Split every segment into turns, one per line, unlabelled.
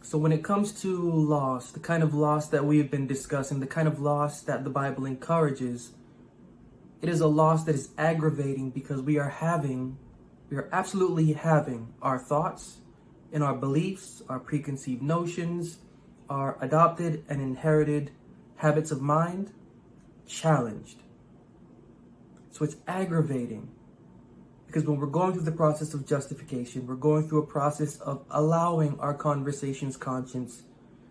So when it comes to loss, the kind of loss that we have been discussing, the kind of loss that the Bible encourages, it is a loss that is aggravating because we are absolutely having our thoughts and our beliefs, our preconceived notions, our adopted and inherited habits of mind challenged. So it's aggravating because when we're going through the process of justification, we're going through a process of allowing our conversation's conscience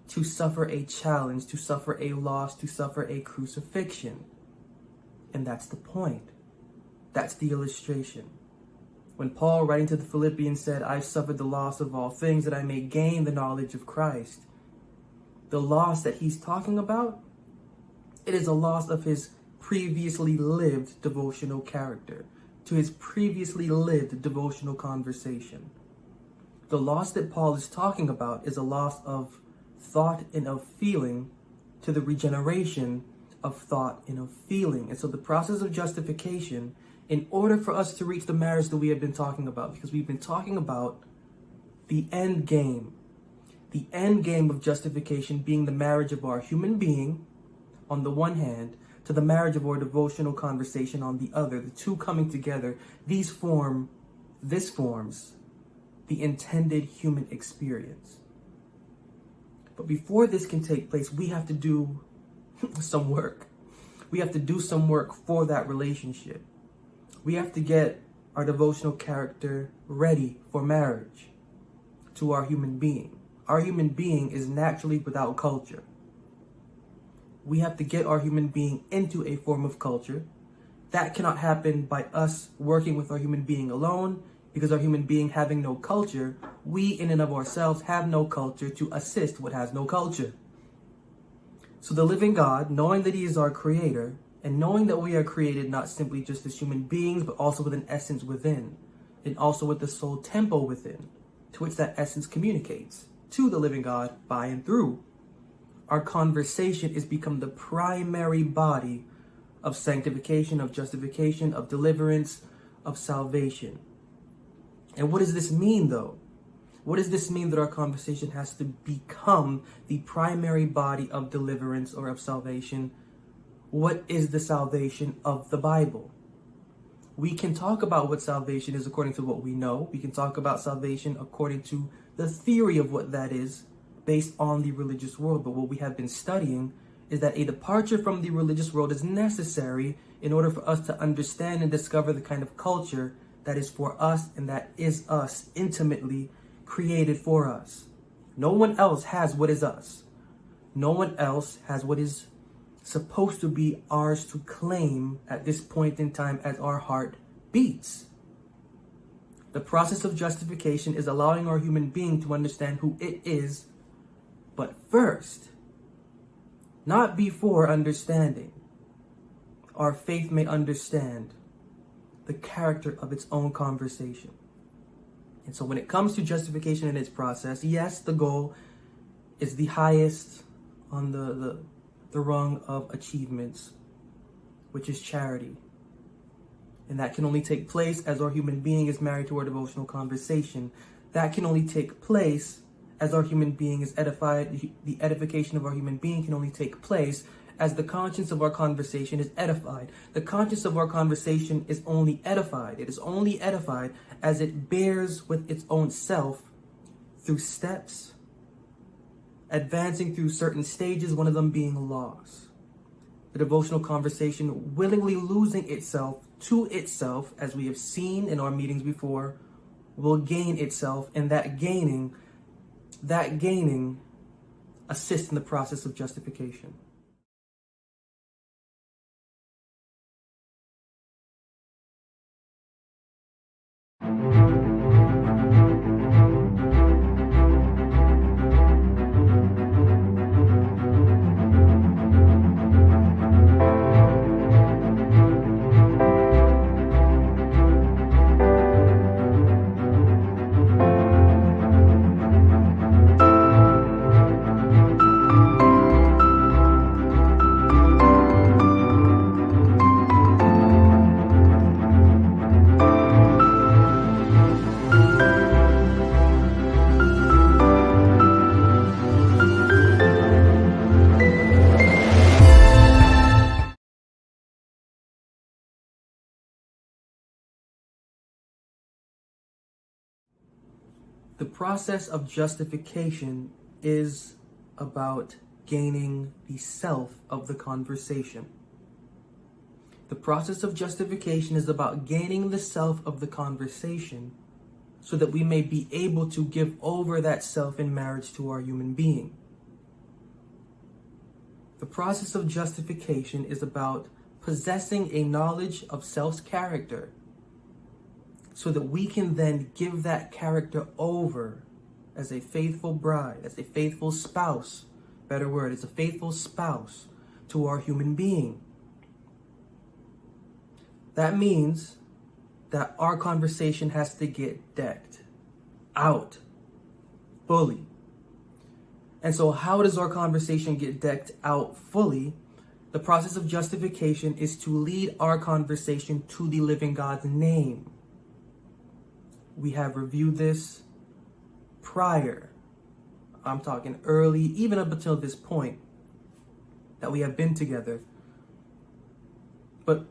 to suffer a challenge, to suffer a loss, to suffer a crucifixion. And that's the point. That's the illustration. When Paul, writing to the Philippians, said, "I've suffered the loss of all things that I may gain the knowledge of Christ," the loss that he's talking about, it is a loss of his previously lived devotional character, to his previously lived devotional conversation. The loss that Paul is talking about is a loss of thought and of feeling to the regeneration of thought and of feeling. And so the process of justification, in order for us to reach the marriage that we have been talking about, because we've been talking about the end game of justification being the marriage of our human being on the one hand, to the marriage of our devotional conversation on the other, the two coming together, this forms the intended human experience. But before this can take place, we have to do some work. We have to do some work for that relationship. We have to get our devotional character ready for marriage to our human being. Our human being is naturally without culture. We have to get our human being into a form of culture. That cannot happen by us working with our human being alone, because our human being having no culture, we in and of ourselves have no culture to assist what has no culture. So the living God, knowing that he is our creator, and knowing that we are created not simply just as human beings, but also with an essence within, and also with the soul temple within, to which that essence communicates to the living God by and through. Our conversation is become the primary body of sanctification, of justification, of deliverance, of salvation. And what does this mean, though? What does this mean that our conversation has to become the primary body of deliverance or of salvation? What is the salvation of the Bible? We can talk about what salvation is according to what we know. We can talk about salvation according to the theory of what that is based on the religious world. But what we have been studying is that a departure from the religious world is necessary in order for us to understand and discover the kind of culture that is for us and that is us, intimately created for us. No one else has what is us. No one else has what is supposed to be ours to claim at this point in time as our heart beats. The process of justification is allowing our human being to understand who it is, but first, not before understanding, our faith may understand the character of its own conversation. And so when it comes to justification in its process, yes, the goal is the highest on the rung of achievements, which is charity. And that can only take place as our human being is married to our devotional conversation. That can only take place as our human being is edified. The edification of our human being can only take place as the conscience of our conversation is edified. The conscience of our conversation is only edified. It is only edified as it bears with its own self through steps, advancing through certain stages, one of them being loss. The devotional conversation willingly losing itself to itself, as we have seen in our meetings before, will gain itself, and that gaining assists in the process of justification. The process of justification is about gaining the self of the conversation. The process of justification is about gaining the self of the conversation so that we may be able to give over that self in marriage to our human being. The process of justification is about possessing a knowledge of self's character so that we can then give that character over as a faithful bride, as a faithful spouse, better word, as a faithful spouse to our human being. That means that our conversation has to get decked out fully. And so how does our conversation get decked out fully? The process of justification is to lead our conversation to the living God's name. We have reviewed this prior. I'm talking early, even up until this point that we have been together. But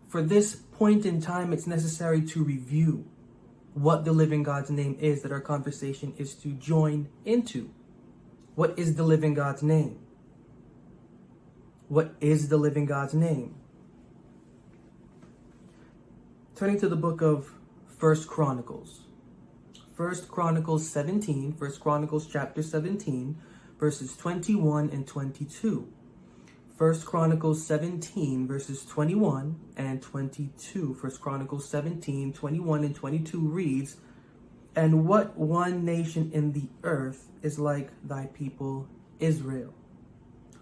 for this point in time, it's necessary to review what the living God's name is that our conversation is to join into. What is the living God's name? What is the living God's name? Turning to the book of 1 Chronicles. 1 Chronicles 17, 1 Chronicles chapter 17, verses 21 and 22. 1 Chronicles 17, verses 21 and 22. 1 Chronicles 17, 21 and 22 reads, "And what one nation in the earth is like thy people Israel,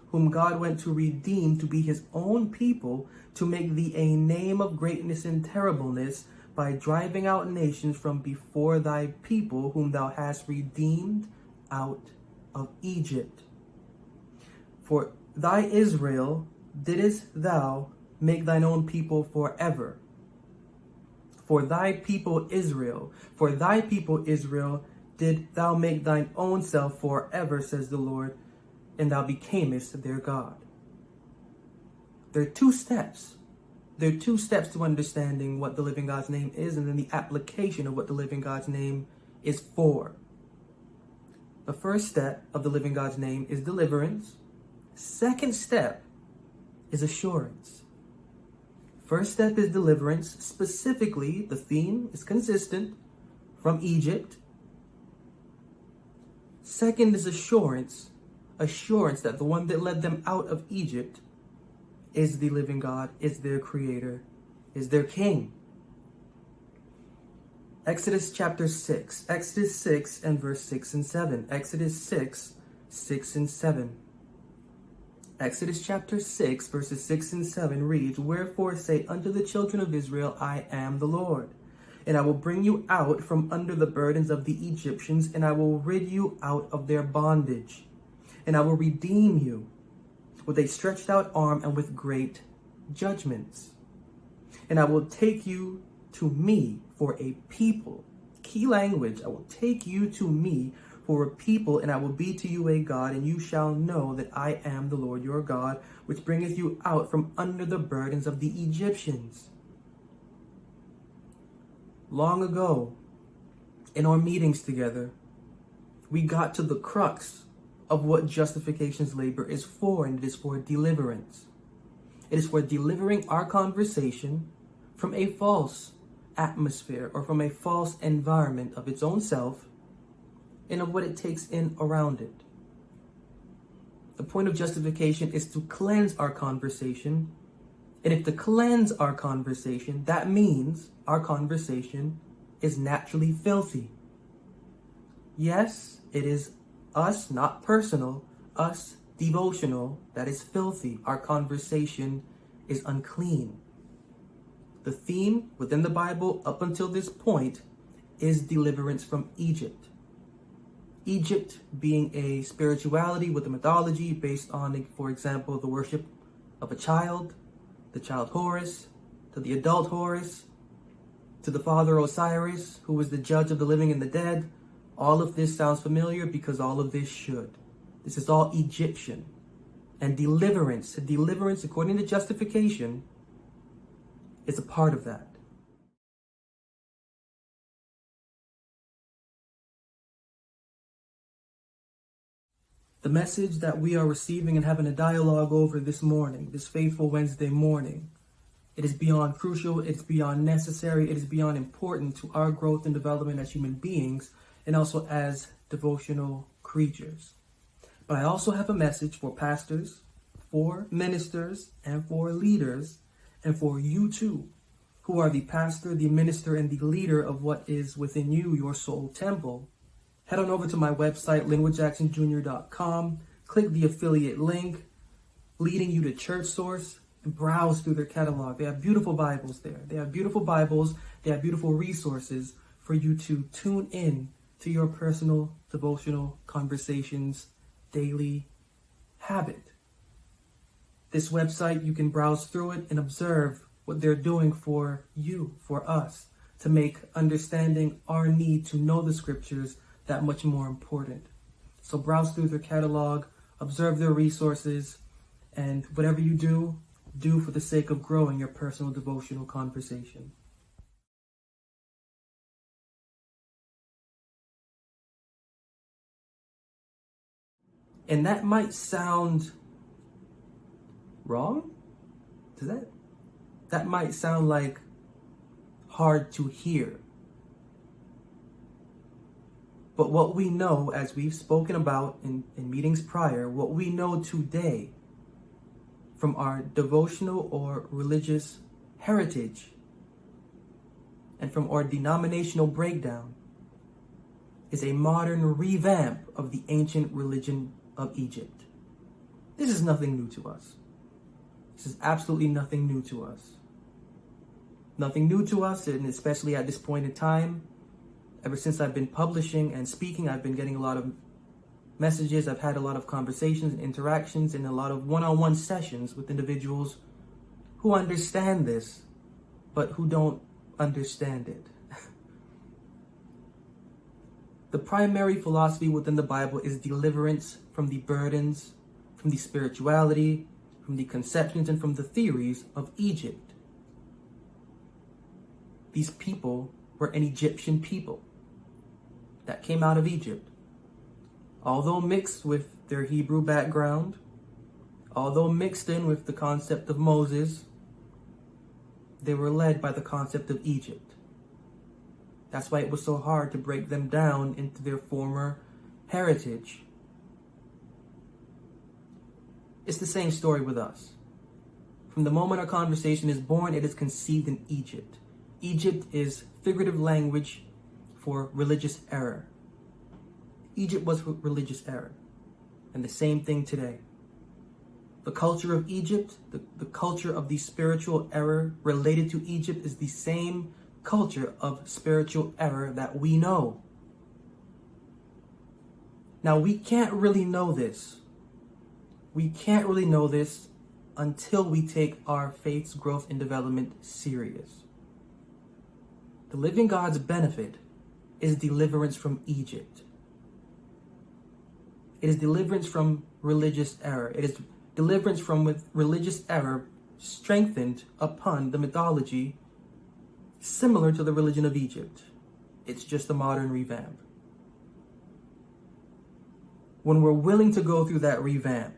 whom God went to redeem to be his own people, to make thee a name of greatness and terribleness, by driving out nations from before thy people, whom thou hast redeemed out of Egypt. For thy Israel didst thou make thine own people forever. For thy people Israel did thou make thine own self forever, says the Lord, and thou becamest their God." There are two steps. There are two steps to understanding what the living God's name is, and then the application of what the living God's name is for. The first step of the living God's name is deliverance. Second step is assurance. First step is deliverance. Specifically, the theme is consistent from Egypt. Second is assurance. Assurance that the one that led them out of Egypt is the living God, is their creator, is their king. Exodus chapter 6. Exodus 6 and verse 6 and 7. Exodus 6, 6 and 7. Exodus chapter 6, verses 6 and 7 reads, "Wherefore say unto the children of Israel, I am the Lord. And I will bring you out from under the burdens of the Egyptians, and I will rid you out of their bondage. And I will redeem you with a stretched out arm and with great judgments. And I will take you to me for a people." Key language, "I will take you to me for a people, and I will be to you a God, and you shall know that I am the Lord your God, which bringeth you out from under the burdens of the Egyptians." Long ago, in our meetings together, we got to the crux of what justification's labor is for, and it is for deliverance. It is for delivering our conversation from a false atmosphere or from a false environment of its own self and of what it takes in around it. The point of justification is to cleanse our conversation. And if to cleanse our conversation, that means our conversation is naturally filthy. Yes, it is us, not personal, us devotional, that is filthy. Our conversation is unclean. The theme within the Bible up until this point is deliverance from Egypt. Egypt being a spirituality with a mythology based on, for example, the worship of a child, the child Horus, to the adult Horus, to the father Osiris, who was the judge of the living and the dead. All of this sounds familiar because all of this should. This is all Egyptian. And deliverance according to justification is a part of that. The message that we are receiving and having a dialogue over this morning, this faithful Wednesday morning, it is beyond crucial, it's beyond necessary, it is beyond important to our growth and development as human beings and also as devotional creatures. But I also have a message for pastors, for ministers, and for leaders, and for you too, who are the pastor, the minister, and the leader of what is within you, your soul temple. Head on over to my website, linwoodjacksonjr.com, click the affiliate link, leading you to Church Source, and browse through their catalog. They have beautiful Bibles there. They have beautiful Bibles. They have beautiful resources for you to tune in to your personal devotional conversations daily habit. This website, you can browse through it and observe what they're doing for you, for us, to make understanding our need to know the scriptures that much more important. So browse through their catalog, observe their resources, and whatever you do, do for the sake of growing your personal devotional conversation. And that might sound wrong? That might sound like hard to hear. But what we know, as we've spoken about in meetings prior, what we know today from our devotional or religious heritage and from our denominational breakdown is a modern revamp of the ancient religion of Egypt. This is nothing new to us. This is absolutely nothing new to us. Nothing new to us, and especially at this point in time, ever since I've been publishing and speaking, I've been getting a lot of messages. I've had a lot of conversations and interactions and a lot of one-on-one sessions with individuals who understand this, but who don't understand it. The primary philosophy within the Bible is deliverance from the burdens, from the spirituality, from the conceptions, and from the theories of Egypt. These people were an Egyptian people that came out of Egypt. Although mixed with their Hebrew background, although mixed in with the concept of Moses, they were led by the concept of Egypt. That's why it was so hard to break them down into their former heritage. It's the same story with us. From the moment our conversation is born, it is conceived in Egypt. Egypt is figurative language for religious error. Egypt was religious error. And the same thing today. The culture of Egypt, the culture of the spiritual error related to Egypt is the same culture of spiritual error that we know. Now, we can't really know this. We can't really know this until we take our faith's growth and development serious. The living God's benefit is deliverance from Egypt. It is deliverance from religious error. It is deliverance from religious error strengthened upon the mythology similar to the religion of Egypt. It's just a modern revamp. When we're willing to go through that revamp,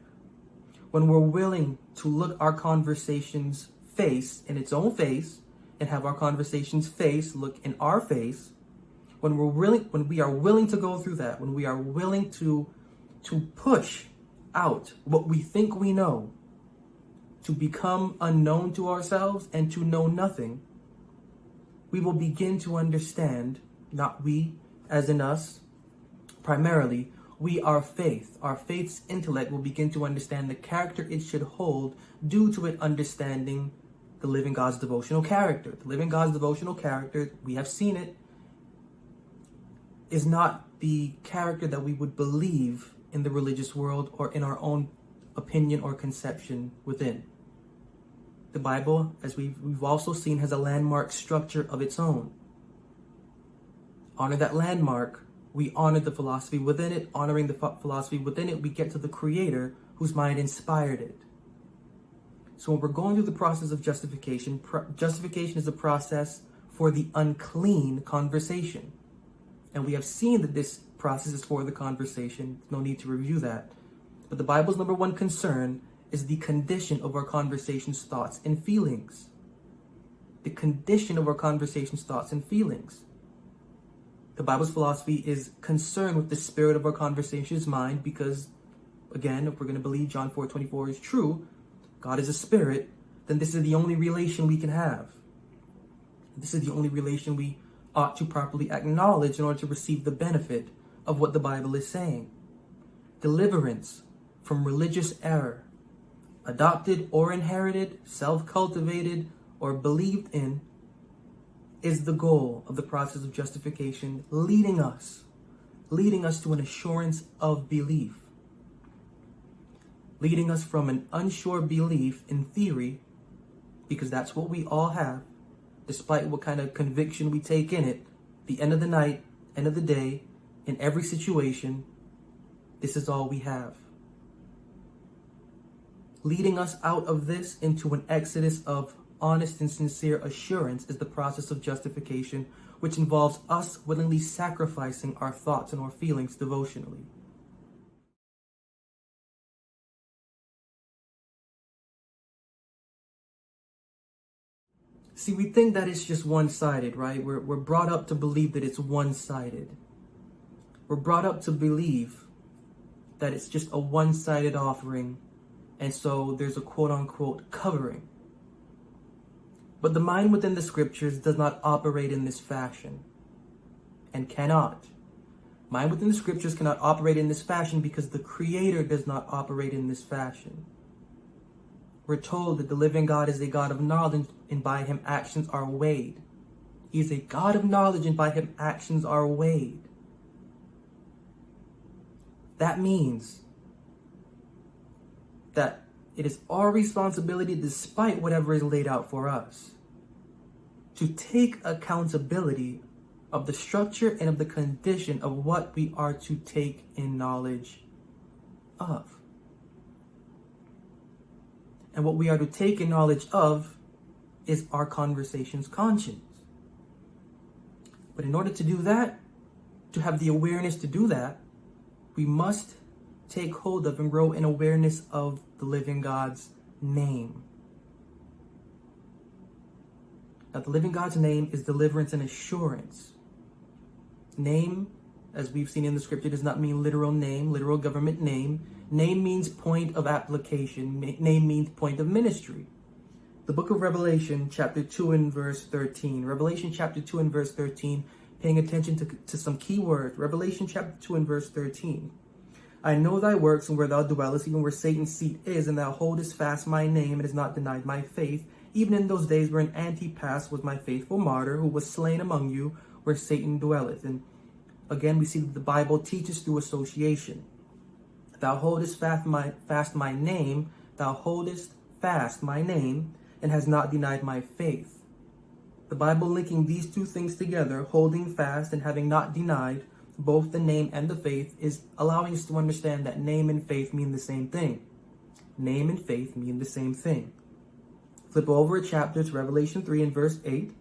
when we're willing to look our conversations face in its own face and have our conversations face look in our face, when we are willing to go through that, when we are willing to push out what we think we know, to become unknown to ourselves and to know nothing, we will begin to understand, not we as in us, primarily, our faith's intellect will begin to understand the character it should hold due to it understanding the living God's devotional character. The living God's devotional character, we have seen it, is not the character that we would believe in the religious world or in our own opinion or conception within. The Bible, as we've also seen, has a landmark structure of its own. Honor that landmark. We honor the philosophy within it. Honoring the philosophy within it, we get to the Creator whose mind inspired it. So when we're going through the process of justification, justification is a process for the unclean conversation. And we have seen that this process is for the conversation. No need to review that. But the Bible's number one concern is the condition of our conversations, thoughts, and feelings. The condition of our conversations, thoughts, and feelings. The Bible's philosophy is concerned with the spirit of our conversations, mind, because, again, if we're going to believe John 4:24 is true, God is a spirit, then this is the only relation we can have. This is the only relation we ought to properly acknowledge in order to receive the benefit of what the Bible is saying. Deliverance from religious error, adopted or inherited, self-cultivated, or believed in, is the goal of the process of justification, leading us to an assurance of belief, leading us from an unsure belief in theory, because that's what we all have, despite what kind of conviction we take in it, the end of the night, end of the day, in every situation, this is all we have. Leading us out of this into an exodus of honest and sincere assurance is the process of justification, which involves us willingly sacrificing our thoughts and our feelings devotionally. See, we think that it's just one-sided, right? We're brought up to believe that it's one-sided. We're brought up to believe that it's just a one-sided offering, and so there's a quote-unquote covering. But the mind within the scriptures does not operate in this fashion, and cannot. Mind within the scriptures cannot operate in this fashion because the Creator does not operate in this fashion. We're told that the living God is a God of knowledge, and by Him actions are weighed. He is a God of knowledge, and by Him actions are weighed. That means that it is our responsibility, despite whatever is laid out for us, to take accountability of the structure and of the condition of what we are to take in knowledge of. And what we are to take in knowledge of is our conversation's conscience. But in order to do that, to have the awareness to do that, we must take hold of and grow in awareness of the living God's name. Now, the living God's name is deliverance and assurance. Name, as we've seen in the scripture, does not mean literal name, literal government name. Name means point of application. Name means point of ministry. The book of Revelation, chapter 2 and verse 13. Revelation chapter 2 and verse 13, paying attention to some key words. Revelation chapter 2 and verse 13. I know thy works and where thou dwellest, even where Satan's seat is, and thou holdest fast my name and hast not denied my faith, even in those days wherein Antipas was my faithful martyr, who was slain among you, where Satan dwelleth. And again, we see that the Bible teaches through association. Thou holdest fast my name, thou holdest fast my name, and has not denied my faith. The Bible linking these two things together, holding fast and having not denied both the name and the faith, is allowing us to understand that name and faith mean the same thing. Name and faith mean the same thing. Flip over a chapter to Revelation 3 and verse 8.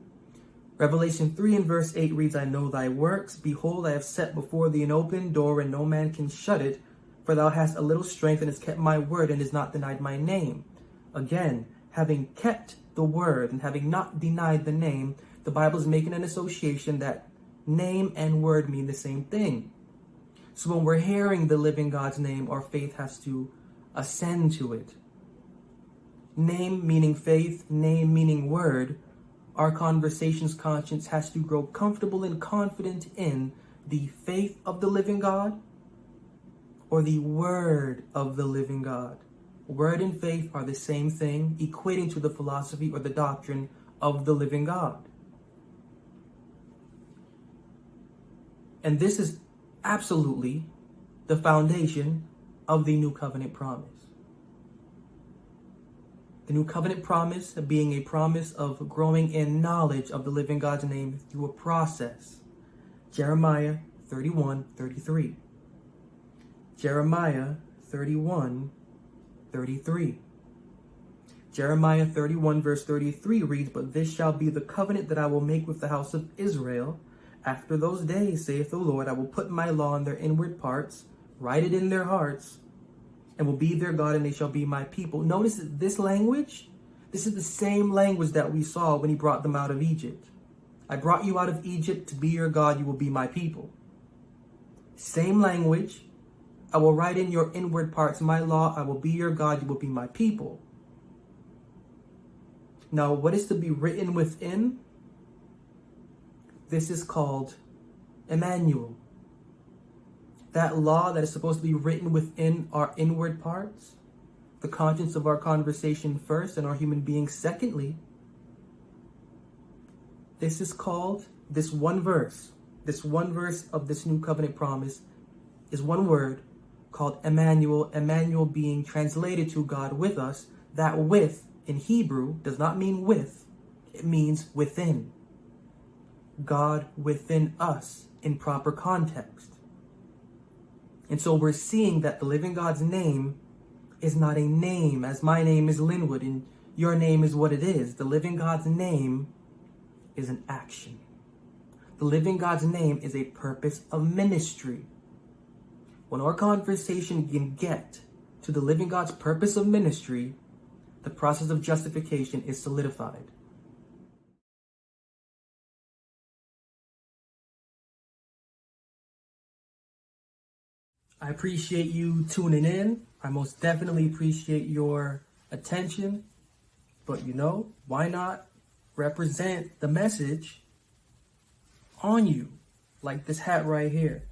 Revelation 3 and verse 8 reads, I know thy works. Behold, I have set before thee an open door, and no man can shut it. For thou hast a little strength, and hast kept my word, and hast not denied my name. Again, having kept the word and having not denied the name, the Bible is making an association that name and word mean the same thing. So when we're hearing the living God's name, our faith has to ascend to it. Name meaning faith, name meaning word. Our conversation's conscience has to grow comfortable and confident in the faith of the living God or the word of the living God. Word and faith are the same thing, equating to the philosophy or the doctrine of the living God. And this is absolutely the foundation of the New Covenant promise. The New Covenant promise being a promise of growing in knowledge of the living God's name through a process. Jeremiah 31:33. Jeremiah 31:33. Jeremiah 31 verse 33 reads, But this shall be the covenant that I will make with the house of Israel. After those days, saith the Lord, I will put my law in their inward parts, write it in their hearts, and will be their God, and they shall be my people. Notice that this language, this is the same language that we saw when he brought them out of Egypt. I brought you out of Egypt to be your God, you will be my people. Same language. I will write in your inward parts my law, I will be your God, you will be my people. Now, what is to be written within? This is called Emmanuel. That law that is supposed to be written within our inward parts, the contents of our conversation first and our human being secondly, this is called, this one verse of this new covenant promise is one word called Emmanuel. Emmanuel being translated to God with us. That with in Hebrew does not mean with, it means within. God within us in proper context. And so we're seeing that the living God's name is not a name, as my name is Linwood and your name is what it is. The living God's name is an action. The living God's name is a purpose of ministry. When our conversation can get to the living God's purpose of ministry, the process of justification is solidified. I appreciate you tuning in. I most definitely appreciate your attention. But why not represent the message on you? Like this hat right here,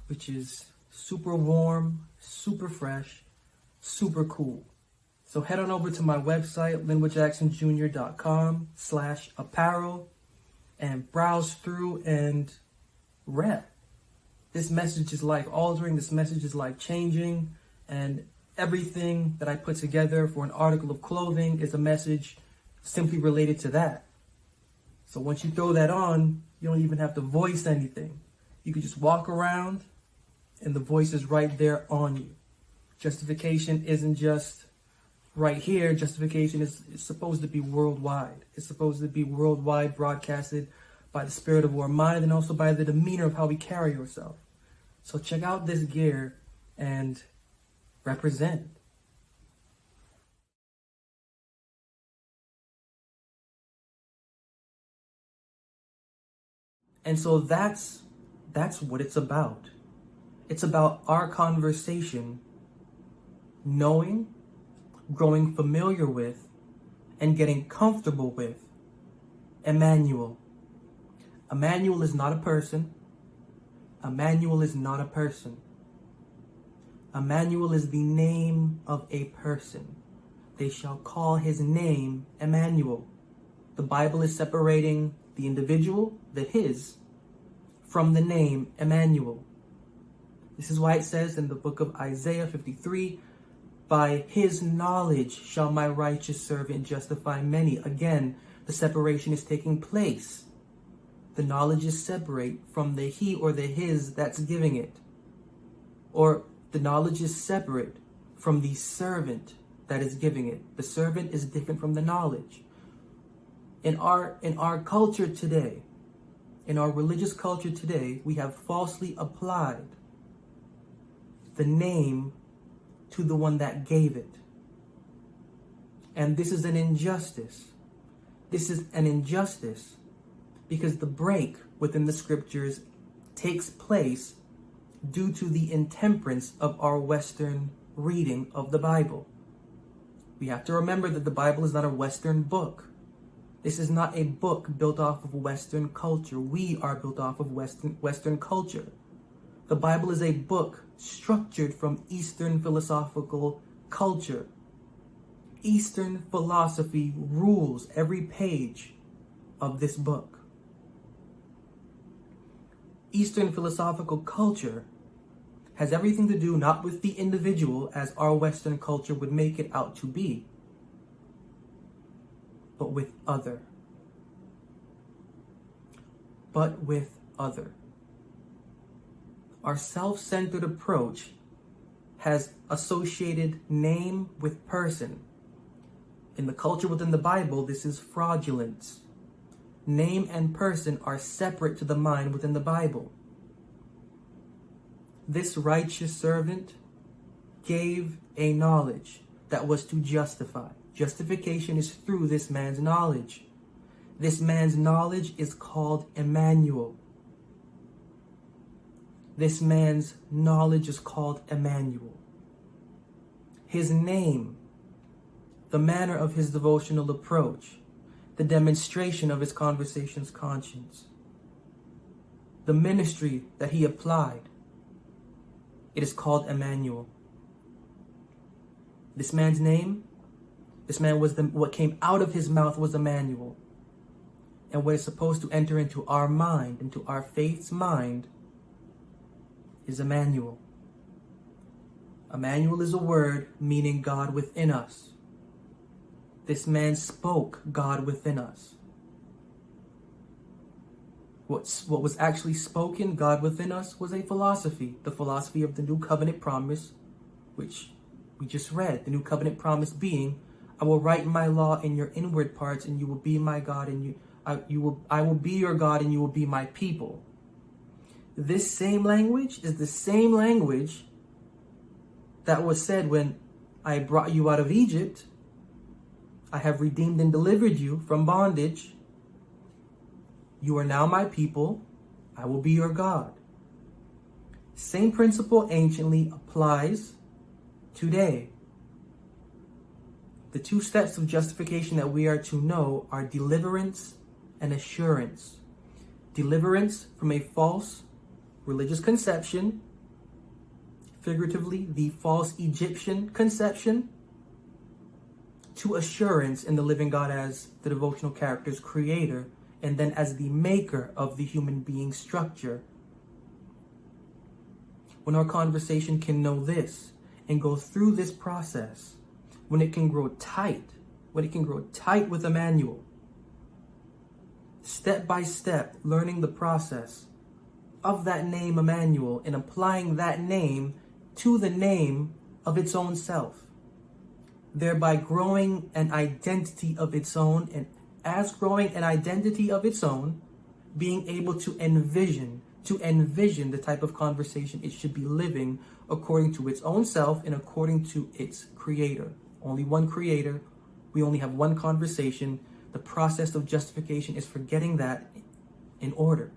which is super warm, super fresh, super cool. So head on over to my website, linwoodjacksonjr.com/apparel, and browse through and rep. This message is life altering. This message is life changing. And everything that I put together for an article of clothing is a message simply related to that. So once you throw that on, you don't even have to voice anything. You can just walk around and the voice is right there on you. Justification isn't just right here. Justification is supposed to be worldwide. It's supposed to be worldwide, broadcasted by the spirit of our mind and also by the demeanor of how we carry ourselves. So check out this gear and represent. And so that's what it's about. It's about our conversation, knowing, growing familiar with, and getting comfortable with Emmanuel. Emmanuel is not a person. Emmanuel is not a person. Emmanuel is the name of a person. They shall call his name Emmanuel. The Bible is separating the individual, the his, from the name Emmanuel. This is why it says in the book of Isaiah 53, by his knowledge shall my righteous servant justify many. Again, the separation is taking place. The knowledge is separate from the he or the his that's giving it. Or the knowledge is separate from the servant that is giving it. The servant is different from the knowledge. In our culture today, in our religious culture today, we have falsely applied the name to the one that gave it. And this is an injustice. This is an injustice because the break within the scriptures takes place due to the intemperance of our Western reading of the Bible. We have to remember that the Bible is not a Western book. This is not a book built off of Western culture. We are built off of Western culture. The Bible is a book structured from Eastern philosophical culture. Eastern philosophy rules every page of this book. Eastern philosophical culture has everything to do not with the individual as our Western culture would make it out to be, but with other. But with other. Our self-centered approach has associated name with person. In the culture within the Bible, this is fraudulence. Name and person are separate to the mind within the Bible. This righteous servant gave a knowledge that was to justify. Justification is through this man's knowledge. This man's knowledge is called Emmanuel. This man's knowledge is called Emmanuel. His name, the manner of his devotional approach, the demonstration of his conversation's conscience, the ministry that he applied, it is called Emmanuel. This man's name, what came out of his mouth was Emmanuel. And what is supposed to enter into our mind, into our faith's mind, is Emmanuel. Emmanuel is a word meaning God within us. This man spoke God within us. What was actually spoken, God within us, was a philosophy. The philosophy of the New Covenant promise, which we just read. The New Covenant promise being, I will write my law in your inward parts, and you will be my God, and I will be your God, and you will be my people. This same language is the same language that was said when I brought you out of Egypt. I have redeemed and delivered you from bondage. You are now my people. I will be your God. Same principle anciently applies today. The two steps of justification that we are to know are deliverance and assurance. Deliverance from a false religious conception, figuratively, the false Egyptian conception, to assurance in the living God as the devotional character's creator, and then as the maker of the human being structure. When our conversation can know this and go through this process, when it can grow tight with Emmanuel, step by step, learning the process of that name Emmanuel and applying that name to the name of its own self, thereby growing an identity of its own, and as growing an identity of its own, being able to envision the type of conversation it should be living according to its own self and according to its creator. Only one creator. We only have one conversation. The process of justification is for getting that in order.